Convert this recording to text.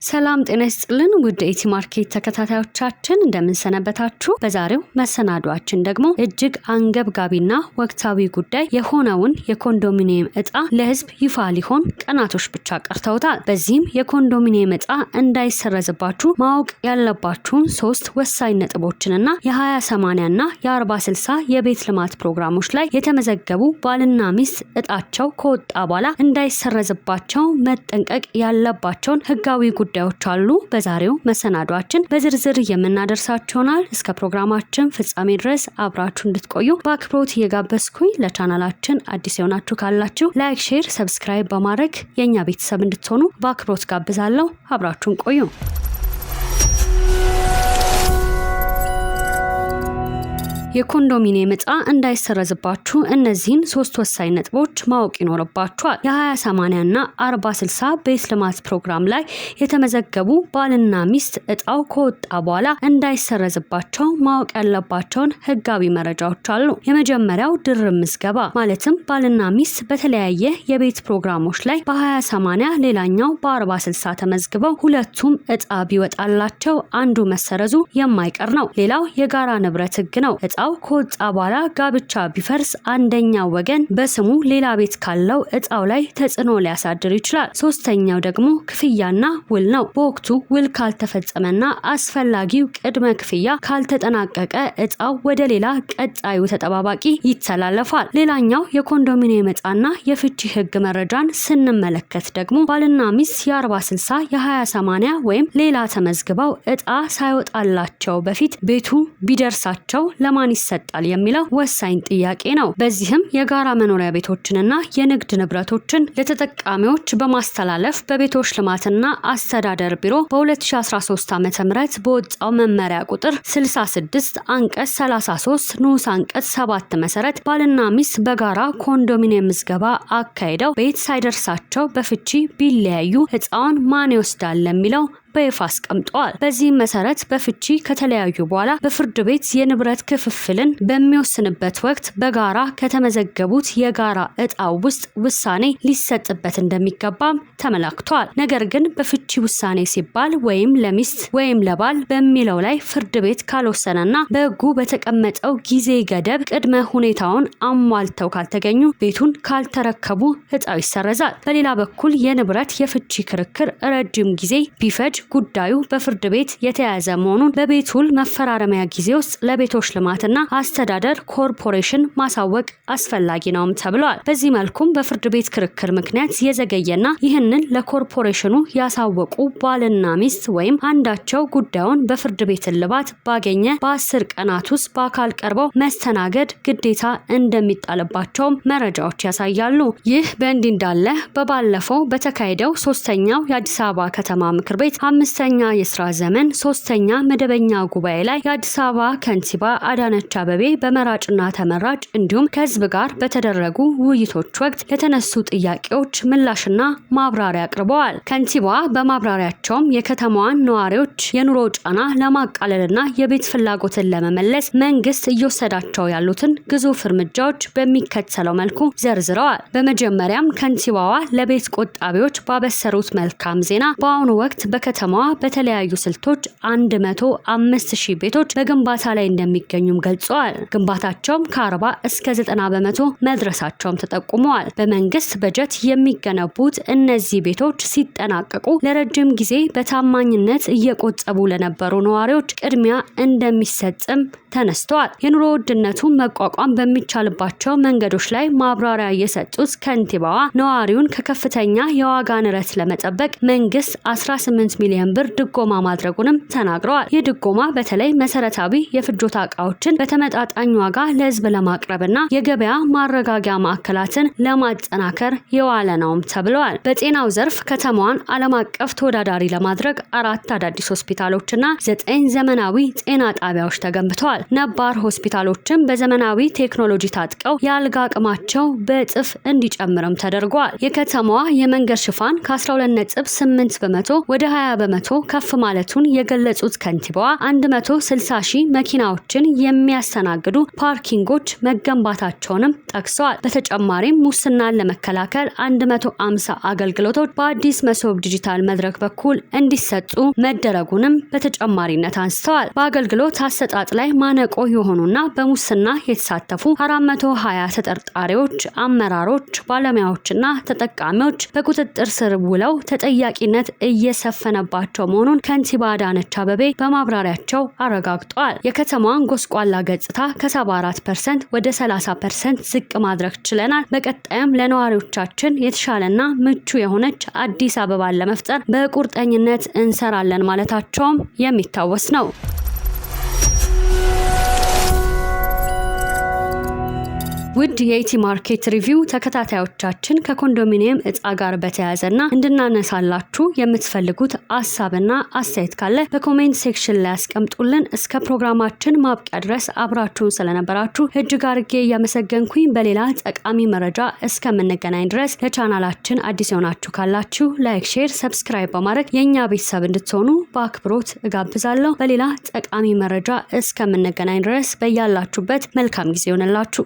ሰላም ጤና ይስጥልን ውድ ኢቲ ማርኬት ተከታታዮቻችን እንደምን ሰነበታችሁ። በዛሬው መሰናዷችን ደግሞ እጅግ አንገብጋቢና ወቅታዊ ጉዳይ የሆነውን የኮንዶሚኒየም እጣ ለህዝብ ይፋ ሊሆን ቀናቶች ብቻ ቀርተውታል። በዚህም የኮንዶሚኒየም እጣ እንዳይሰረዝባችሁ ማወቅ ያለባችሁን 3 ወሳኝ ነጥቦችንና የ20/80 እና የ40/60 የቤት ልማት ፕሮግራሞች ላይ የተመዘገቡ ባልና ሚስት እጣቸው ከወጣ በኋላ እንዳይሰረዝባቸው መጠንቀቅ ያለባቸውን ህጋዊ ጉዳዮች አሉ። በዛሬው መሰናዷችን በዝርዝር የምናደርሳችሁናል። እስከ ፕሮግራማችን ፍጻሜ ድረስ አብራችሁ እንድትቆዩ በአክብሮት እየጋበዝኩኝ ለቻናላችን አዲስ የሆናችሁ ካላችሁ ላይክ፣ ሼር፣ ሰብስክራይብ በማድረግ የኛ ቤተሰብ እንድትሆኑ በአክብሮት ጋብዛለሁ። አብራችሁን ቆዩ። የኮንዶሚኒየም እጣ እንዳይሰረዝባችሁ እነዚህን 3 ወሳኝ ነጥቦች ማወቅ ይኖርባችኋል። የ20/80 እና 40/60 ቤት ልማት ፕሮግራም ላይ የተመዘገቡ ባልና ሚስት እጣው ከወጣ በኋላ እንዳይሰረዝባቸው ማወቅ ያለባቸውን ህጋዊ መረጃዎች አሉ። የመጀመሪያው ድርብ ምዝገባ ማለትም ባልና ሚስት በተለያየ የቤት ፕሮግራሞች ላይ በ20/80 ሌላኛው በ40/60 ተመዝግበው ሁለቱም እጣ ቢወጣላቸው አንዱ መሰረዙ የማይቀር ነው። ሌላው የጋራ ንብረት ህግ ነው። እጣው ከወጣ በኋላ ጋብቻ ቢፈርስ አንደኛው ወገን በስሙ ሌላ ቤት ካለው እጣው ላይ ተጽዕኖ ሊያሳድር ይችላል። ሶስተኛው ደግሞ ክፍያና ውል ነው። በወቅቱ ውል ካልተፈጸመና አስፈላጊው ቅድመ ክፍያ ካልተጠናቀቀ እጣው ወደ ሌላ ቀጣዩ ተጠባባቂ ይተላለፋል። ሌላኛው የኮንዶሚኒየም እጣና የፍቺ ህግ መረጃን ስንመለከት ደግሞ ባልና ሚስት የ40/60 የ20/80 ወይም ሌላ ተመዝግበው እጣ ሳይወጣላቸው በፊት ቤቱ ቢደርሳቸው ለማን ይሰጣል የሚለው ወሳኝ ጥያቄ ነው። በዚህም የጋራ መኖሪያ ቤቶችንና የንግድ ንብረቶችን ለተጠቃሚዎች በማስተላለፍ በቤቶች ልማትና አስተዳደር ቢሮ በ2013 ዓ.ም በወጣው መመሪያ ቁጥር 66 አንቀጽ 33 ንዑስ አንቀጽ 7 መሰረት ባልና ሚስት በጋራ ኮንዶሚኒየም ምዝገባ አካሂደው ቤት ሳይደርሳቸው በፍቺ ቢለያዩ እጣውን ማን ይወስዳል የሚለው በይፋ አስቀምጧል። በዚህ መሰረት በፍቺ ከተለያዩ በኋላ በፍርድ ቤት የንብረት ክፍፍልን በሚወስንበት ወቅት በጋራ ከተመዘገቡት የጋራ እጣው ውስጥ ውሳኔ ሊሰጥበት እንደሚገባም ተመላክቷል። ነገር ግን በፍቺ ውሳኔ ሲባል ወይም ለሚስት ወይም ለባል በሚለው ላይ ፍርድ ቤት ካልወሰነና በሕጉ በተቀመጠው ጊዜ ገደብ ቅድመ ሁኔታውን አሟልተው ካልተገኙ ቤቱን ካልተረከቡ እጣው ይሰረዛል። በሌላ በኩል የንብረት የፍቺ ክርክር ረጅም ጊዜ ቢፈጅ ጉዳዩ በፍርድ ቤት የተያዘ መሆኑን በቤት ውል መፈራረሚያ ጊዜ ውስጥ ለቤቶች ልማትና አስተዳደር ኮርፖሬሽን ማሳወቅ አስፈላጊ ነውም ተብሏል። በዚህ መልኩም በፍርድ ቤት ክርክር ምክንያት የዘገየና ይህንን ለኮርፖሬሽኑ ያሳወቁ ባልና ሚስት ወይም አንዳቸው ጉዳዩን በፍርድ ቤት እልባት ባገኘ በ10 ቀናት ውስጥ በአካል ቀርበው መስተናገድ ግዴታ እንደሚጣልባቸውም መረጃዎች ያሳያሉ። ይህ በእንዲህ እንዳለ በባለፈው በተካሄደው 3ኛው የአዲስ አበባ ከተማ ምክር ቤት 5ኛ የስራ ዘመን 3ኛ መደበኛ ጉባኤ ላይ የአዲስ አበባ ከንቲባ አዳነች አቤቤ በመራጭና ተመራጭ እንዲሁም ከህዝብ ጋር በተደረጉ ውይይቶች ወቅት ለተነሱ ጥያቄዎች ምላሽና ማብራሪያ አቅርበዋል። ከንቲባዋ በማብራሪያቸውም የከተማዋን ነዋሪዎች የኑሮ ጫና ለማቃለልና የቤት ፍላጎትን ለመመለስ መንግስት እየወሰዳቸው ያሉትን ግዙፍ እርምጃዎች በሚከተለው መልኩ ዘርዝረዋል። በመጀመሪያም ከንቲባዋ ለቤት ቆጣቢዎች ባበሰሩት መልካም ዜና በአሁኑ ወቅት በከተማዋ በተለያዩ ስልቶች 105,000 ቤቶች በግንባታ ላይ እንደሚገኙም ገልጸዋል። ግንባታቸውም ከ40 እስከ 90% መድረሳቸውም ተጠቁመዋል። በመንግስት በጀት የሚገነቡት እነዚህ ቤቶች ሲጠናቀቁ ለረጅም ጊዜ በታማኝነት እየቆጠቡ ለነበሩ ነዋሪዎች ቅድሚያ እንደሚሰጥም ተነስተዋል። የኑሮ ውድነቱን መቋቋም በሚቻልባቸው መንገዶች ላይ ማብራሪያ የሰጡት ከንቲባዋ ነዋሪውን ከከፍተኛ የዋጋ ንረት ለመጠበቅ መንግስት 18 ሚሊዮን ብር ድጎማ ማድረጉንም ተናግረዋል። ይህ ድጎማ በተለይ መሰረታዊ የፍጆታ እቃዎችን በተመጣጣኝ ዋጋ ለህዝብ ለማቅረብና የገበያ ማረጋጊያ ማዕከላትን ለማጠናከር የዋለ ነውም ተብለዋል። በጤናው ዘርፍ ከተማዋን ዓለም አቀፍ ተወዳዳሪ ለማድረግ 4 አዳዲስ ሆስፒታሎችና 9 ዘመናዊ ጤና ጣቢያዎች ተገንብተዋል። ነባር ሆስፒታሎችም በዘመናዊ ቴክኖሎጂ ታጥቀው የአልጋ አቅማቸው በእጥፍ እንዲጨምርም ተደርጓል። የከተማዋ የመንገድ ሽፋን ከ12.8% ወደ በመቶ ከፍ ማለቱን የገለጹት ከንቲባዋ 160 ሺህ መኪናዎችን የሚያስተናግዱ ፓርኪንጎች መገንባታቸውንም ጠቅሰዋል። በተጨማሪም ሙስናን ለመከላከል 150 አገልግሎቶች በአዲስ መሶብ ዲጂታል መድረክ በኩል እንዲሰጡ መደረጉንም በተጨማሪነት አንስተዋል። በአገልግሎት አሰጣጥ ላይ ማነቆ የሆኑና በሙስና የተሳተፉ 420 ተጠርጣሪዎች፣ አመራሮች፣ ባለሙያዎችና ተጠቃሚዎች በቁጥጥር ስር ውለው ተጠያቂነት እየሰፈነባቸው መሆኑን ከንቲባ አዳነች አቤቤ በማብራሪያቸው አረጋግጠዋል። የከተማዋን ጎስቋላ ገጽታ ከ74% ወደ 30% ዝቅ ማድረግ ችለናል። በቀጣይም ለነዋሪዎቻችን የተሻለና ምቹ የሆነች አዲስ አበባን ለመፍጠር በቁርጠኝነት እንሰራለን ማለታቸውም የሚታወስ ነው። ውድ የኢቲ ማርኬት ሪቪው ተከታታዮቻችን ከኮንዶሚኒየም እጣ ጋር በተያያዘና እንድናነሳላችሁ የምትፈልጉት ሐሳብና አስተያየት ካለ በኮሜንት ሴክሽን ላይ አስቀምጡልን። እስከ ፕሮግራማችን ማብቂያ ድረስ አብራችሁን ስለነበራችሁ እጅግ አድርጌ እያመሰገንኩኝ በሌላ ጠቃሚ መረጃ እስከምንገናኝ ድረስ ለቻናላችን አዲስ የሆናችሁ ካላችሁ ላይክ፣ ሼር፣ ሰብስክራይብ በማድረግ የኛ ቤተሰብ እንድትሆኑ በአክብሮት እጋብዛለሁ። በሌላ ጠቃሚ መረጃ እስከምንገናኝ ድረስ በያላችሁበት መልካም ጊዜ ይሆንላችሁ።